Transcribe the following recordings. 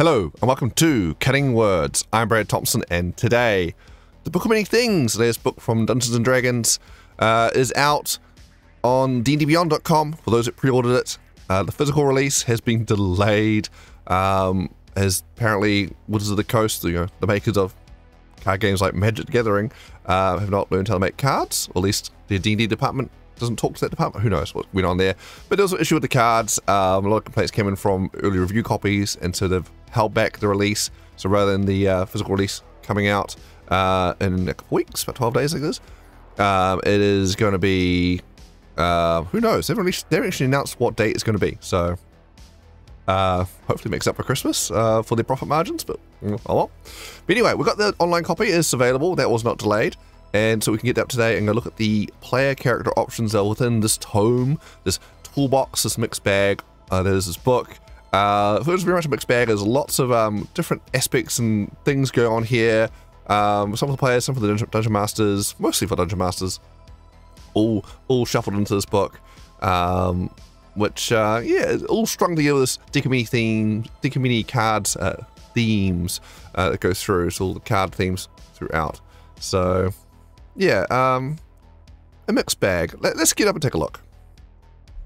Hello and welcome to Cutting Words. I'm Brad Thompson, and today, the Book of Many Things, the latest book from Dungeons & Dragons, is out on dndbeyond.com for those that pre-ordered it. The physical release has been delayed, as apparently Wizards of the Coast, the makers of card games like Magic the Gathering, have not learned how to make cards, or at least their D&D department doesn't talk to that department. Who knows what went on there. But there was an issue with the cards. A lot of complaints came in from early review copies, and so they've held back the release. So rather than the physical release coming out in a couple weeks, about 12 days, I guess, it is going to be, who knows? They haven't actually announced what date it's going to be. So hopefully it makes up for Christmas for their profit margins, but oh well. But anyway, we've got the online copy. It's available. That was not delayed. And so we can get that today and go look at the player character options that are within this tome, this toolbox, this mixed bag. That is this book. It was very much a mixed bag. There's lots of different aspects and things going on here. Some for the players, some for the Dungeon Masters, mostly for Dungeon Masters, all shuffled into this book. Which, yeah, all strung together this Decamini cards themes that go through. So all the card themes throughout. So yeah, a mixed bag. Let's get up and take a look.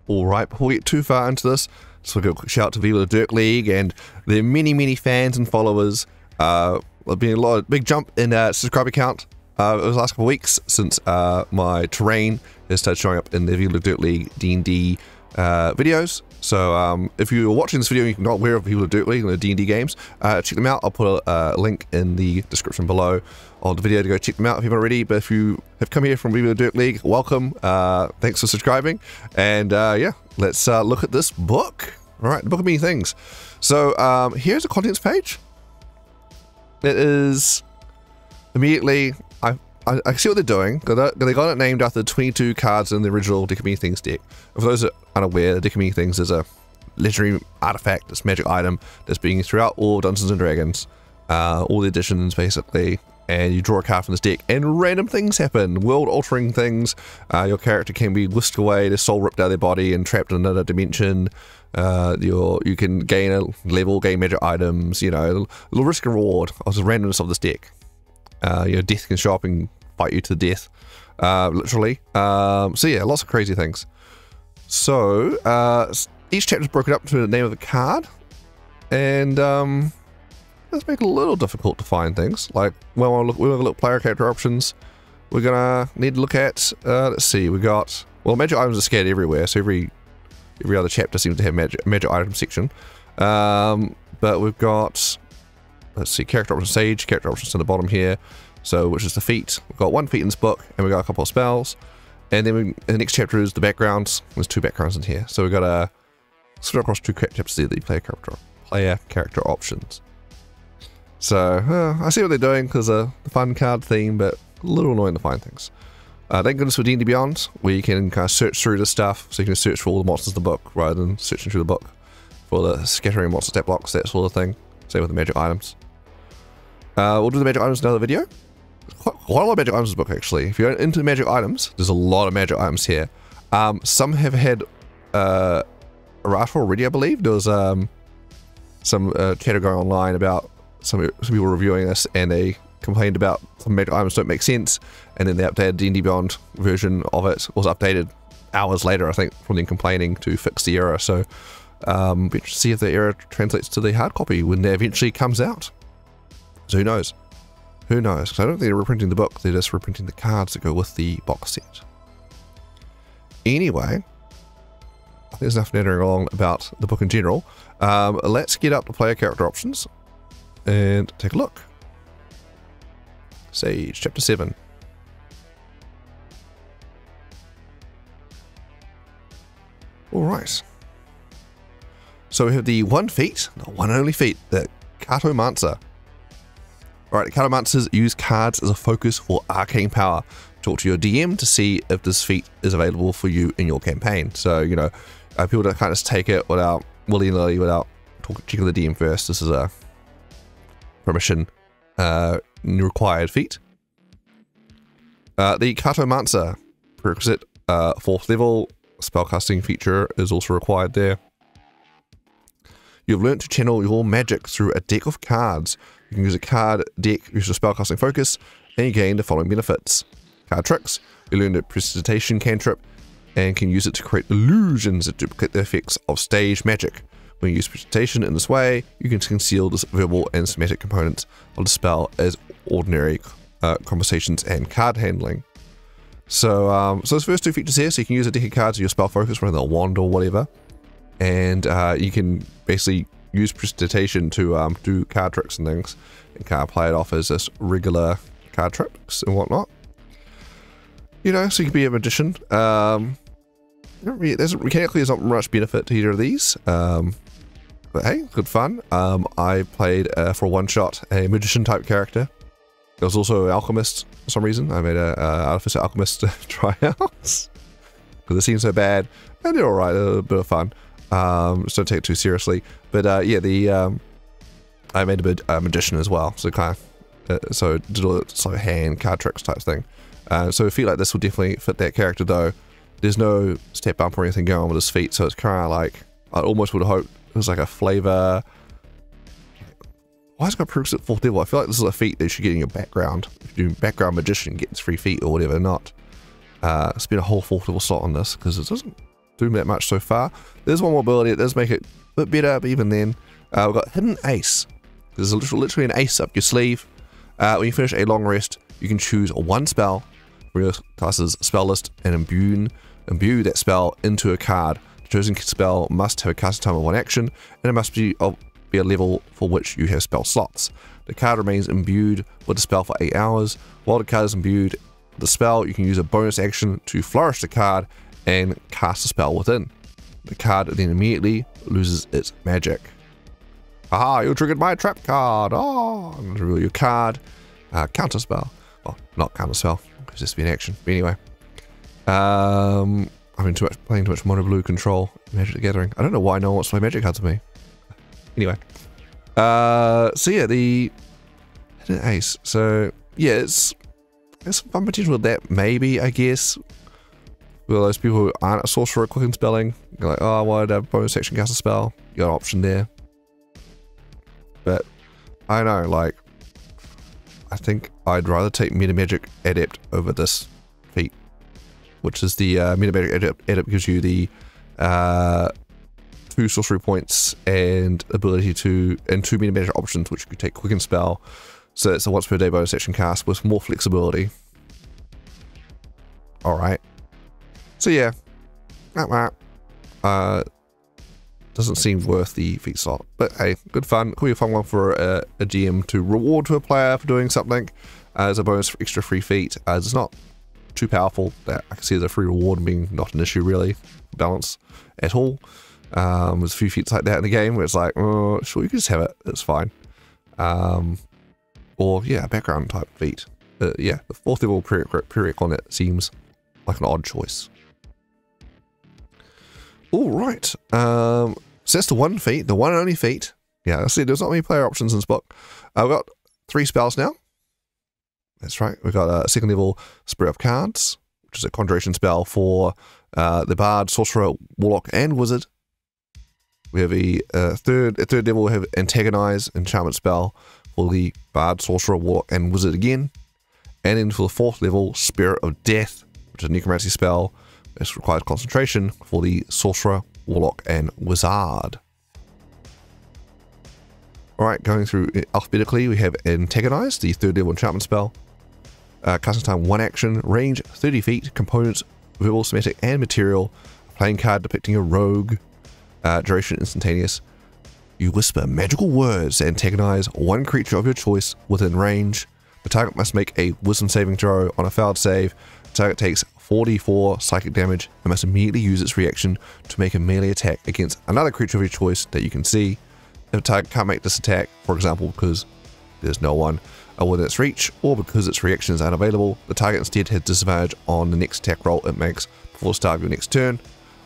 Alright, before we get too far into this, just want to give a quick shout out to Viva the Dirk League and their many fans and followers. There's been a big jump in subscriber count over the last couple of weeks since my terrain has started showing up in the Viva the Dirt League D&D videos. So if you're watching this video and you're not aware of Viva the Dirt League and the D&D games, check them out. I'll put a link in the description below of the video to go check them out if you haven't already. But if you have come here from Viva the Dirt League, welcome. Thanks for subscribing. And yeah, let's look at this book. All right, the Book of Many Things. So here's the contents page. It is immediately, I see what they're doing. They got it named after the 22 cards in the original Deck of Many Things deck. And for those that aren't aware, the Deck of Many Things is a legendary artifact, this magic item that's being used throughout all Dungeons & Dragons. All the editions, basically. And you draw a card from this deck, and random things happen. World-altering things. Your character can be whisked away, their soul ripped out of their body and trapped in another dimension. You can gain a level, gain magic items, a little risk and reward of the randomness of this deck. Death can show up and fight you to death, literally. So yeah, lots of crazy things. So each chapter is broken up to the name of the card, and let's make it a little difficult to find things. Like, well, we'll look player character options. We're gonna need to look at. Let's see. We got, well, magic items are scattered everywhere, so every other chapter seems to have magic item section. But we've got, let's see, character options, sage, character options in the bottom here. So, which is the feat. We've got one feat in this book, and we've got a couple of spells. And then the next chapter is the backgrounds. There's two backgrounds in here. So we've got a split across two chapters there, the player character options. So, I see what they're doing because the fun card theme, but a little annoying to find things. Thank goodness for D&D Beyond, where you can kind of search through this stuff, so you can search for all the monsters in the book, rather than searching through the book for the scattering monster stat blocks, that sort of thing. Same with the magic items. We'll do the magic items in another video. Quite a lot of magic items in this book, actually. If you're into the magic items, there's a lot of magic items here. Some have had errata already, I believe. There was some chatter going online about some people reviewing this, and they complained about some magic items don't make sense, and then the updated D&D Beyond version of it was updated hours later, I think, from them complaining to fix the error. So be interested to see if the error translates to the hard copy when that eventually comes out. So who knows? Who knows? Because I don't think they're reprinting the book, they're just reprinting the cards that go with the box set. Anyway, I think there's enough nattering along about the book in general. Let's get up the player character options and take a look. Sage, chapter 7. Alright. So we have the one feat, the one and only feat, the Cartomancer. Alright, the Cartomancers use cards as a focus for arcane power. Talk to your DM to see if this feat is available for you in your campaign. So, people don't kind of take it without, willy-nilly, without checking the DM first. This is a permission required feat. The Cartomancer prerequisite 4th level spellcasting feature is also required there. You've learnt to channel your magic through a deck of cards. You can use a card deck, use your spellcasting focus, and you gain the following benefits. Card tricks. You learn a prestidigitation cantrip and can use it to create illusions that duplicate the effects of stage magic. When you use prestidigitation in this way, you can conceal the verbal and somatic components of the spell as ordinary conversations and card handling. So, so those first two features here, so you can use a deck of cards with your spell focus, rather than a wand or whatever, and you can basically use prestidigitation to do card tricks and things, and kind of play it off as just regular card tricks and whatnot. You know, so you can be a magician. Mechanically, there's not much benefit to either of these, but hey, good fun. I played for a one-shot a magician type character. There was also an alchemist for some reason. I made a artificer alchemist tryouts because it seemed so bad, and they're alright. They're a bit of fun. Just don't take it too seriously. But yeah, I made a magician as well, so kind of so did all it's like hand card tricks type thing. So I feel like this will definitely fit that character though. There's no step bump or anything going on with his feet, so it's kind of like I almost would have hoped it was like a flavor. Why is it got prerequisite 4th level? I feel like this is a feat that you should get in your background. If you do background magician, gets 3 feet or whatever, not spend a whole 4th level slot on this because it doesn't do that much so far. There's one more ability that does make it a bit better, but even then, we've got Hidden Ace. There's literally an ace up your sleeve. When you finish a long rest, you can choose one spell from your class's spell list and imbue that spell into a card. The chosen spell must have a casting time of 1 action, and it must be a level for which you have spell slots. The card remains imbued with the spell for 8 hours. While the card is imbued with the spell, you can use a bonus action to flourish the card and cast a spell within. The card then immediately loses its magic. Aha, you triggered my trap card. Oh, reveal your card. Counter spell. Well, not counter spell, because it's been action. But anyway. I've been playing too much Mono Blue Control Magic the Gathering. I don't know why no one wants to play Magic cards with me. Anyway. So yeah, the Hidden Ace. So yeah, there's some fun potential with that, maybe, I guess. Well, those people who aren't a sorcerer quick in spelling, you're like, oh, I wanted a bonus action cast a spell. You got an option there. But I don't know, like, I think I'd rather take Meta Magic Adept over this feat, which is the Meta Magic Adept gives you the 2 sorcery points and ability to, and 2 Meta Magic options, which you could take quick and spell. So it's a once per day bonus action cast with more flexibility. Alright. So yeah, doesn't seem worth the feat slot, but hey, good fun. Could be a fun one for a GM to reward to a player for doing something as a bonus for extra free feat. As it's not too powerful that I can see as a free reward being not an issue really, balance at all. There's a few feats like that in the game where it's like, oh, sure, you can just have it, it's fine. Or yeah, background type feat. Yeah, the 4th level prereq on it seems like an odd choice. Alright, so that's the one feat, the one and only feat. Yeah, I see there's not many player options in this book. I've got 3 spells now. That's right, we've got a 2nd level Spirit of Cards, which is a conjuration spell for the Bard, Sorcerer, Warlock, and Wizard. We have a third level, we have Antagonize, enchantment spell for the Bard, Sorcerer, Warlock, and Wizard again. And then for the 4th level, Spirit of Death, which is a necromancy spell. This requires concentration for the Sorcerer, Warlock, and Wizard. Alright, going through alphabetically, we have Antagonize, the 3rd level enchantment spell. Casting time 1 action, range 30 feet, components, verbal, somatic, and material. Playing card depicting a rogue. Duration instantaneous. You whisper magical words to antagonize 1 creature of your choice within range. The target must make a wisdom saving throw. On a failed save, the target takes 4d4 psychic damage and must immediately use its reaction to make a melee attack against another creature of your choice that you can see. If the target can't make this attack, for example because there's no one within its reach, or because its reaction is unavailable, the target instead has disadvantage on the next attack roll it makes before the start of your next turn.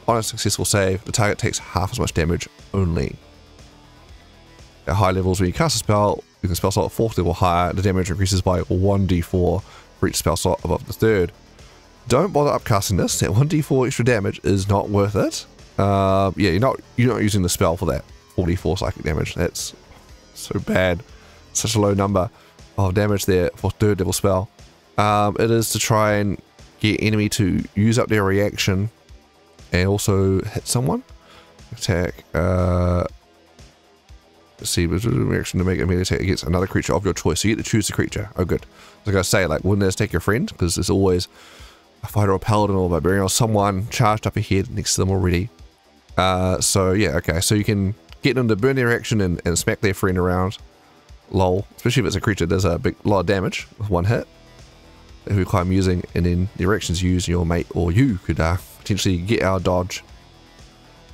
On a successful save, the target takes half as much damage only. At high levels, when you cast a spell, you can spell slot 4th level higher, the damage increases by 1d4 for each spell slot above the 3rd. Don't bother upcasting this, that 1d4 extra damage is not worth it. Yeah, you're not using the spell for that. 44 psychic damage. That's so bad. Such a low number of damage there for 3rd level spell. It is to try and get enemy to use up their reaction and also hit someone. Attack. Let's see, reaction to make a melee attack against another creature of your choice. So you get to choose the creature. Oh, good. I was going to say, like, wouldn't this take your friend? Because there's always a fighter or paladin or barbarian or someone charged up ahead next to them already. So yeah, okay. So you can get them to burn their reaction and smack their friend around. Lol. Especially if it's a creature that does a lot of damage with one hit. That would be quite amusing. And then the reactions used, your mate or you could potentially get our dodge.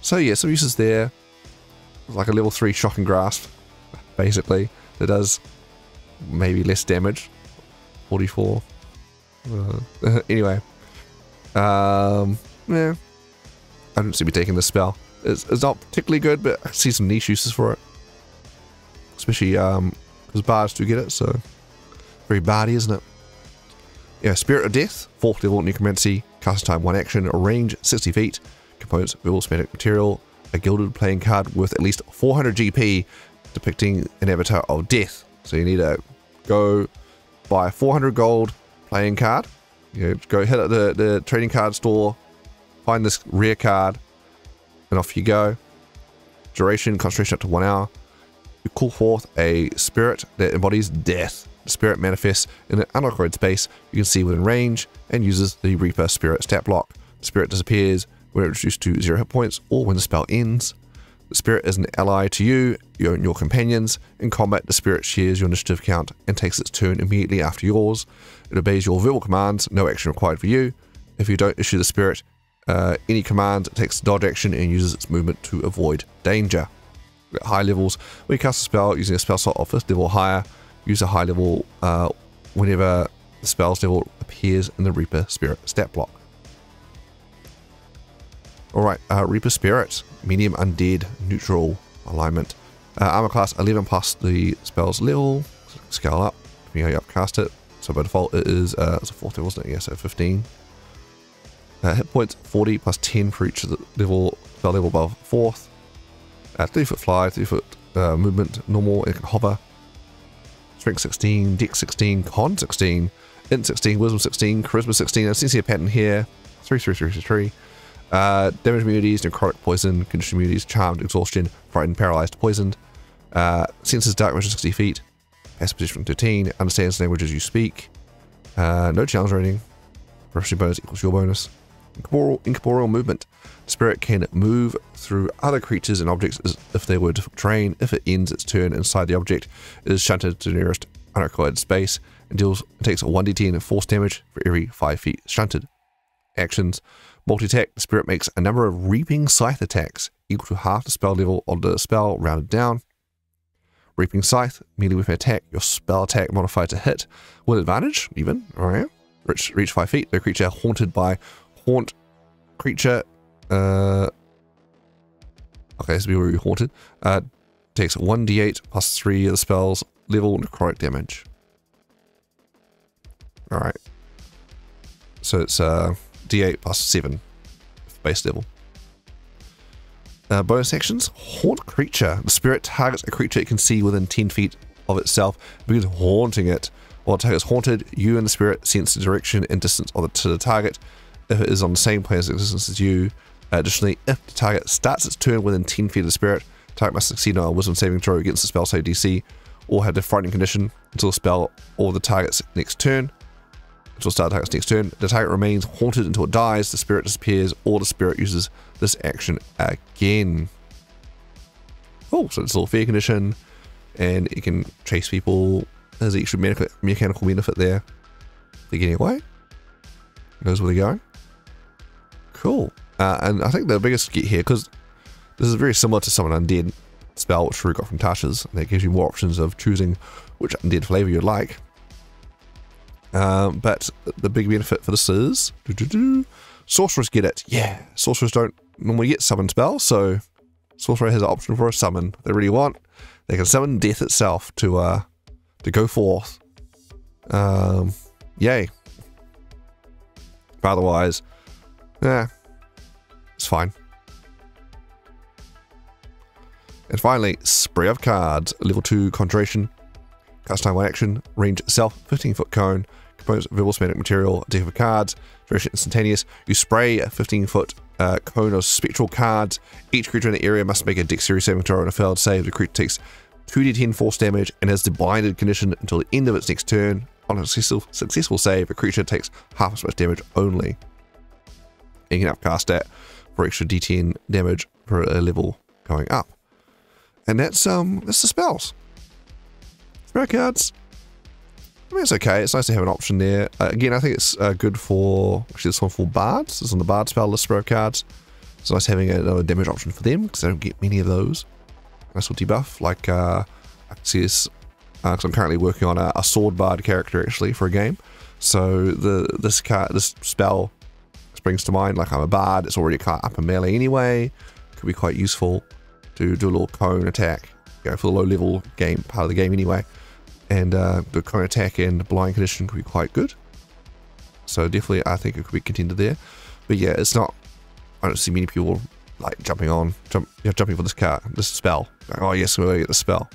So yeah, some uses there. Like a level 3 Shocking Grasp, basically. That does maybe less damage. 44. Anyway. Yeah. I don't see me taking this spell. It's not particularly good, but I see some niche uses for it. Especially because bards do get it, so very bardy, isn't it? Yeah, Spirit of Death, 4th level necromancy, cast time 1 action, range 60 feet, components verbal semantic material, a gilded playing card with at least 400 GP depicting an avatar of death. So you need to go buy a 400 gold playing card. You know, go hit at the trading card store, find this rare card, and off you go. Duration, concentration up to 1 hour. You call forth a spirit that embodies death. The spirit manifests in an unoccupied space you can see within range and uses the Reaper Spirit stat block. The spirit disappears when it's reduced to 0 hit points or when the spell ends. The spirit is an ally to you and your companions. In combat, the spirit shares your initiative count and takes its turn immediately after yours. It obeys your verbal commands, no action required for you. If you don't issue the spirit any command, it takes dodge action and uses its movement to avoid danger. At high levels, when you cast a spell using a spell slot of 5th level or higher, use a high level whenever the spell's level appears in the Reaper Spirit stat block. Alright, Reaper Spirit, medium undead, neutral alignment. Armor class 11 plus the spell's level, scale up, depending how you upcast it. So by default it is, it's a 4th level, isn't it? Yeah, so 15. Hit points 40 plus 10 for each of the level, spell level above 4th. 3 foot fly, 3 foot movement, normal, and it can hover. Strength 16, Dex 16, Con 16, Int 16, Wisdom 16, Charisma 16. I see a pattern here. 3, 3, 3, 3, 3. Damage immunities, necrotic poison, condition immunities, charmed, exhaustion, frightened, paralyzed, poisoned. Senses dark vision 60 feet. Passive position 13. Understands languages you speak. No challenge rating. Proficiency bonus equals your bonus. Incorporeal movement. Spirit can move through other creatures and objects as if they were difficult terrain. If it ends its turn inside the object, it is shunted to the nearest unoccupied space and takes a 1d10 force damage for every 5 feet shunted. Actions. Multi-attack. The spirit makes a number of Reaping Scythe attacks equal to half the spell level of the spell rounded down. Reaping Scythe, melee weapon attack, your spell attack modified to hit with advantage, even. Alright. Reach 5 feet. The creature haunted by haunt creature. Okay, so we were haunted. Takes 1d8 plus 3 of the spell's level necrotic damage. Alright. So it's d8 plus 7 base level. Bonus actions. Haunt creature. The spirit targets a creature it can see within 10 feet of itself and begins haunting it. While the target is haunted, you and the spirit sense the direction and distance to the target if it is on the same plane of existence as you. Additionally, if the target starts its turn within 10 feet of the spirit, the target must succeed on a wisdom saving throw against the spell save DC or have the frightening condition until the spell or the target's next turn. Until the start of the target's next turn, the target remains haunted until it dies, the spirit disappears, or the spirit uses this action again. Oh, so it's a little fear condition, and it can chase people. There's an extra mechanical benefit there. They're getting away. Knows where they're going. Cool. And I think the biggest get here, because this is very similar to Summon Undead spell, which we got from Tasha's, and that gives you more options of choosing which undead flavor you'd like. But the big benefit for this is sorcerers get it. Yeah, sorcerers don't normally get summon spells, so sorcerer has an option for a summon if they really want. They can summon death itself to go forth. Yay. But otherwise, yeah, it's fine. And finally, Spray of Cards. Level 2 Conjuration. Cast time 1 action. Range itself, 15-foot cone. Components verbal semantic material, deck of cards. Duration instantaneous. You spray a 15-foot cone of spectral cards. Each creature in the area must make a dexterity saving throw on a failed save. The creature takes 2d10 force damage and has the blinded condition until the end of its next turn. On a successful save, a creature takes half as much damage only. And you can upcast that for extra d10 damage for a level going up. And that's the spells. Spell cards. I mean, it's okay. It's nice to have an option there. Again, I think it's good for, actually this one for bards. It's on the bard spell list, spell cards. It's nice having another damage option for them because I don't get many of those. Nice little debuff, like Access, because I'm currently working on a sword bard character actually for a game. So this spell springs to mind. Like I'm a bard, it's already upper melee anyway. Could be quite useful to do a little cone attack, go for the low level game part of the game anyway. And the cone attack and blind condition could be quite good. So definitely, I think it could be contended there. But yeah, it's not. I don't see many people like jumping for this spell. Like, oh yes, we're gonna get the spell.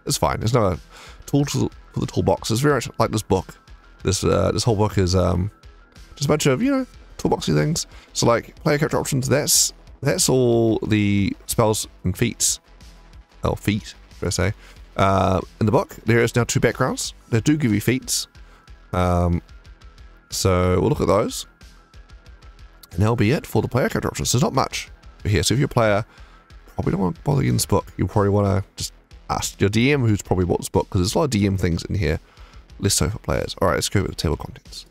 It's fine. There's no tool for the toolbox. It's very much like this book. This whole book is just a bunch of toolboxy things. So like player character options. That's all the spells and feats. Oh, feat, should I say? In the book, there is now 2 backgrounds. They do give you feats. So we'll look at those. And that'll be it for the player character options. There's not much here. So if you're a player, probably don't want to bother getting this book. You probably want to just ask your DM who's probably bought this book, because there's a lot of DM things in here. Less so for players. Alright, let's go with the table of contents.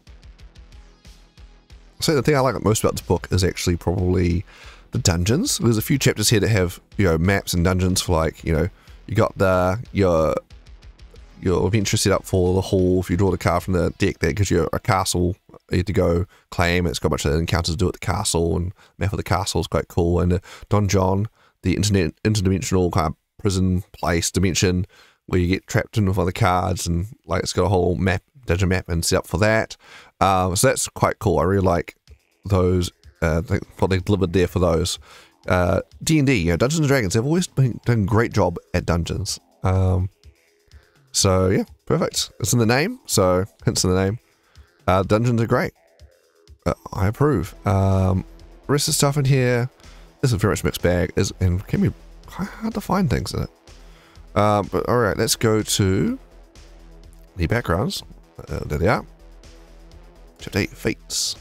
So the thing I like most about this book is actually probably the dungeons. There's a few chapters here that have maps and dungeons for like, you got your adventure set up for the hall. If you draw the card from the deck, that gives you a castle you have to go claim. It's got a bunch of encounters to do at the castle, and map of the castle is quite cool. And the donjon, the interdimensional kind of prison place dimension where you get trapped in with other cards, and like it's got a whole map, dungeon map, and set up for that. So that's quite cool. I really like those. What they delivered there for those. D&D, Dungeons and Dragons, they've always done a great job at dungeons. So yeah, perfect. It's in the name, so hints in the name. Dungeons are great. I approve. Rest of the stuff in here, this is very much mixed bag, and can be quite hard to find things in it. But alright, let's go to the backgrounds. There they are. Chapter 8, Fates.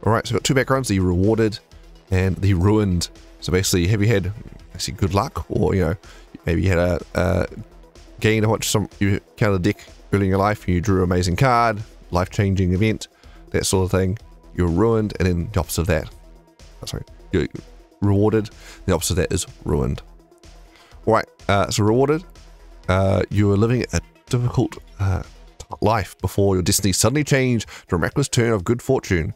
Alright, so we've got 2 backgrounds, the Rewarded and the Ruined. So basically, have you had good luck, or maybe you had gained a bunch you counted a deck early in your life and you drew an amazing card, life-changing event, that sort of thing. You're ruined, and then the opposite of that. You're rewarded, the opposite of that is ruined. Alright, so Rewarded, you were living a difficult life before your destiny suddenly changed to a miraculous turn of good fortune.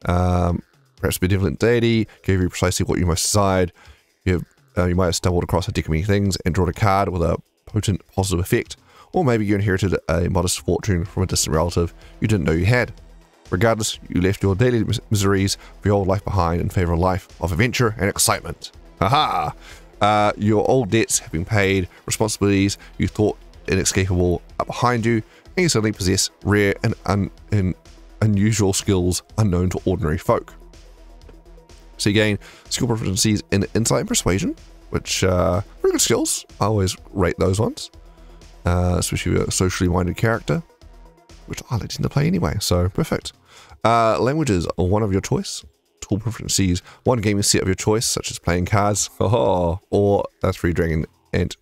Perhaps a benevolent deity gave you precisely what you most desired. You might have stumbled across a deck of many things and drawn a card with a potent positive effect, or maybe you inherited a modest fortune from a distant relative you didn't know you had. Regardless, you left your daily miseries of your old life behind in favor of a life of adventure and excitement. Haha! Your old debts have been paid, responsibilities you thought inescapable are behind you, and you suddenly possess rare and unusual skills unknown to ordinary folk. So you gain skill proficiencies in insight and persuasion, which very good skills. I always rate those ones, especially a socially minded character, which I like to play anyway, so perfect. Languages are one of your choice. Tool proficiencies, one gaming set of your choice, such as playing cards, or 3 dragon ant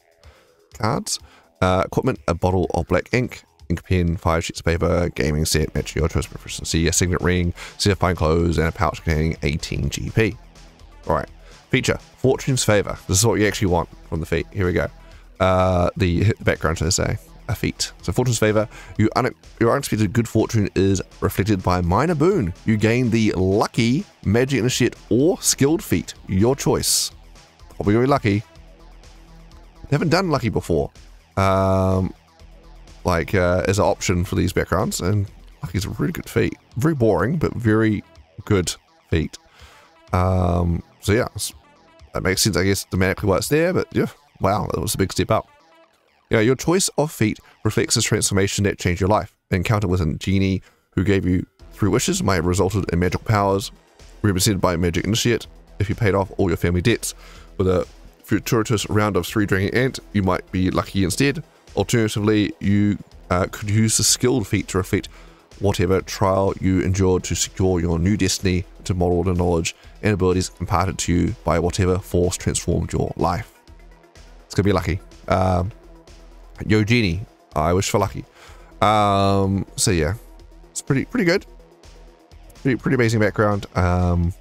cards. Equipment, a bottle of black ink, ink pen, 5 sheets of paper, gaming set matching your choice proficiency, a signet ring, set of fine clothes, and a pouch containing 18 GP. Alright, feature, Fortune's Favor. This is what you actually want from the feat. Here we go. The background, should I say, a feat. So Fortune's Favor, your unexpected good fortune is reflected by a minor boon. You gain the lucky magic initiate or skilled feat, your choice. Probably gonna be lucky. They haven't done lucky before. As an option for these backgrounds, and lucky's a really good feat. Very boring, but very good feat. So yeah, that makes sense, I guess, thematically why it's there, but yeah, wow, that was a big step up. You know, your choice of feat reflects this transformation that changed your life. An encounter with a genie who gave you 3 wishes might have resulted in magical powers, represented by a magic initiate. If you paid off all your family debts with a fortuitous round of 3 Dragon Ant, you might be lucky instead. Alternatively, you could use the skilled feat to reflect whatever trial you endured to secure your new destiny, to model the knowledge and abilities imparted to you by whatever force transformed your life. It's gonna be lucky. Yo Genie, I wish for lucky. So yeah, it's pretty good. Pretty amazing background. I can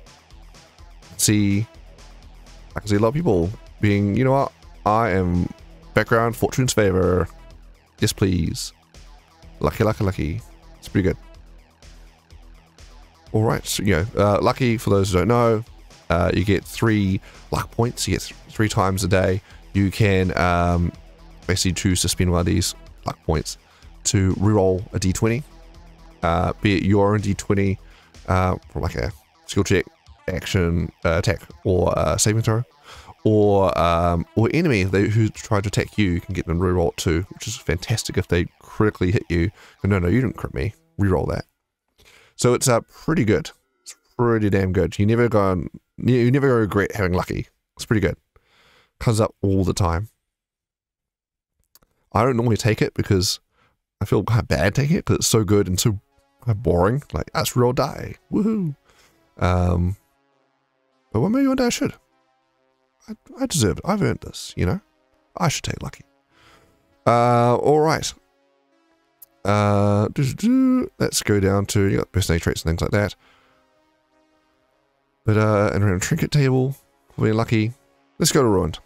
see a lot of people being, you know what, I am background Fortune's favor. Yes, please. Lucky. It's pretty good. All right, so lucky, for those who don't know, you get 3 luck points. You get 3 times a day. You can basically choose to spend one of these luck points to reroll a d20, be it your own d20 from like a skill check, action, attack, or saving throw, or enemy who try to attack you can get them reroll it too, which is fantastic if they critically hit you. No, you didn't crit me. Reroll that. So it's pretty good. It's pretty damn good. You never gonna regret having lucky. It's pretty good. Comes up all the time. I don't normally take it because I feel kind of bad taking it because it's so good and so boring. Like, that's real die. Woohoo. But maybe one day I should. I deserve it. I've earned this, you know? I should take lucky. Alright. Let's go down to, you got personality traits and things like that. But, and around a trinket table, for being lucky. Let's go to Ruined.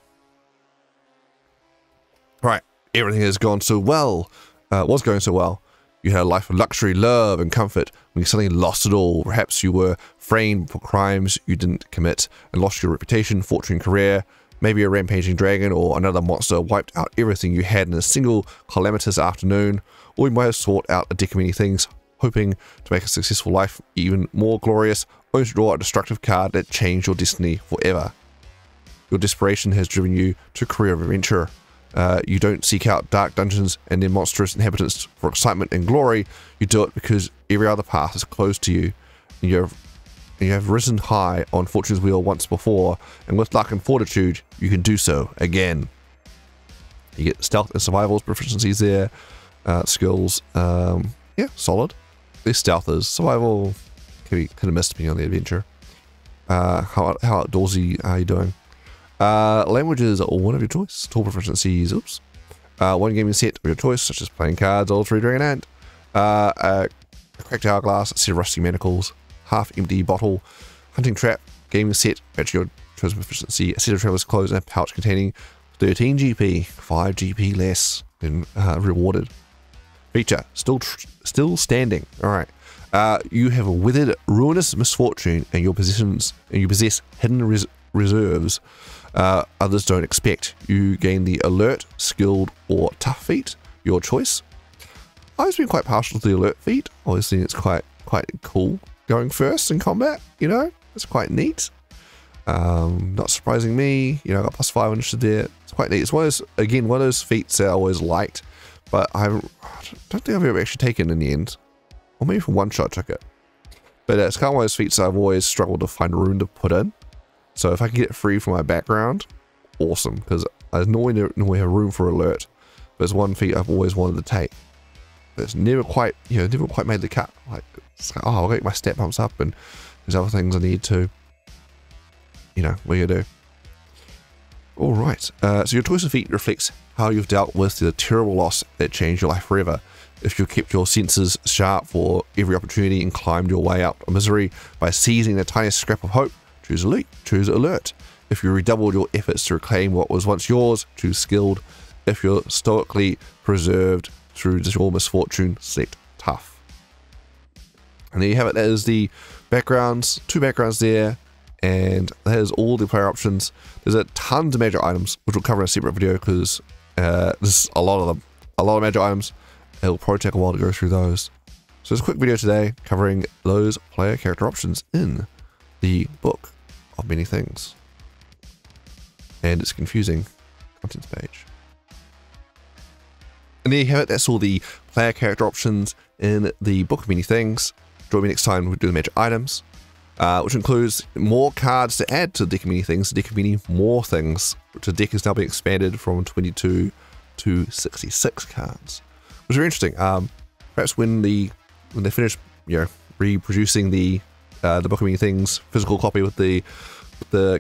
Right. Everything has gone so well. Was going so well. You had a life of luxury, love, and comfort when you suddenly lost it all. Perhaps you were framed for crimes you didn't commit and lost your reputation, fortune, career. Maybe a rampaging dragon or another monster wiped out everything you had in a single calamitous afternoon. Or you might have sought out a deck of many things, hoping to make a successful life even more glorious, only to draw a destructive card that changed your destiny forever. Your desperation has driven you to a career of adventure. You don't seek out dark dungeons and their monstrous inhabitants for excitement and glory. You do it because every other path is closed to you. And you have risen high on Fortune's wheel once before, and with luck and fortitude, you can do so again. You get stealth and survival proficiencies there. Skills, yeah, solid. There's stealth is. Survival can be kind of missed depending on the adventure. How outdoorsy are you doing? Languages are one of your choice. Tool proficiencies, oops. One gaming set of your choice, such as playing cards, all 3 Dragon Ant. A cracked hourglass, a set of rusty manacles, half-empty bottle, hunting trap, gaming set, at your chosen proficiency, a set of traveler's clothes, and a pouch containing 13 GP, 5 GP less than rewarded. Feature, still standing. Alright. You have a withered, ruinous misfortune, and you possess hidden reserves others don't expect. You gain the alert, skilled, or tough feat, your choice. I've been quite partial to the alert feat. Obviously, it's quite cool going first in combat. You know, it's quite neat. Not surprising me. You know, I got +5 initiative there. It's quite neat. It's one of those feats that I always liked, but I don't think I've ever actually taken in the end. Or maybe for one shot I took it. But it's kind of one of those feats that I've always struggled to find room to put in. So if I can get it free from my background, awesome, because I normally have room for alert. But it's one feat I've always wanted to take. But it's never quite made the cut. Like, it's like, oh, I'll get my stat bumps up, and there's other things I need to, you know, what you do. Alright, so your choice of feat reflects how you've dealt with the terrible loss that changed your life forever. If you kept your senses sharp for every opportunity and climbed your way out of misery by seizing the tiniest scrap of hope, choose alert. If you redoubled your efforts to reclaim what was once yours, choose skilled. If you're stoically preserved through your misfortune, select tough. And there you have it. That is the backgrounds, 2 backgrounds there, and that is all the player options. There's a tons of magic items, which we'll cover in a separate video because there's a lot of them. A lot of magic items. It'll probably take a while to go through those. So it's a quick video today covering those player character options in the Book of Many Things. And it's confusing contents page. And there you have it. That's all the player character options in the Book of Many Things. Join me next time we do the magic items, which includes more cards to add to the Deck of Many Things, the Deck of Many More Things, which the deck is now being expanded from 22 to 66 cards, which is very interesting. Perhaps when they finish, reproducing the Book of Many Things physical copy with the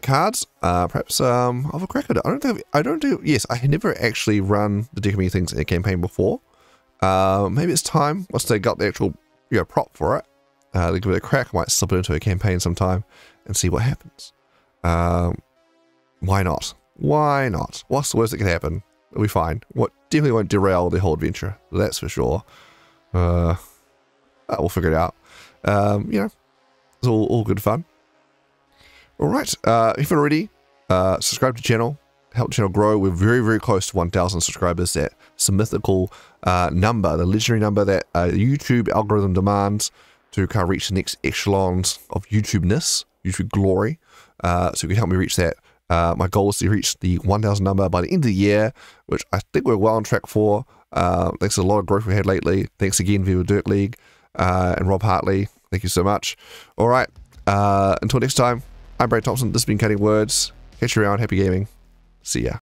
cards, perhaps I'll have a crack at it. Yes, I had never actually run the Deck of Many Things in a campaign before. Maybe it's time, once they got the actual prop for it, they give it a crack. I might slip it into a campaign sometime and see what happens. Why not? Why not? What's the worst that can happen? It'll be fine. What definitely won't derail the whole adventure. That's for sure. We'll figure it out. It's all good fun. All right. If you're already subscribe to the channel, help the channel grow. We're very, very close to 1,000 subscribers. That's a mythical number, the legendary number that YouTube algorithm demands to kind of reach the next echelons of YouTube-ness, YouTube glory. So if you can help me reach that. My goal is to reach the 1,000 number by the end of the year, which I think we're well on track for. Thanks to a lot of growth we had lately. Thanks again, Viva Dirt League and Rob Hartley. Thank you so much. All right. Until next time, I'm Brad Thompson. This has been Cutting Words. Catch you around. Happy gaming. See ya.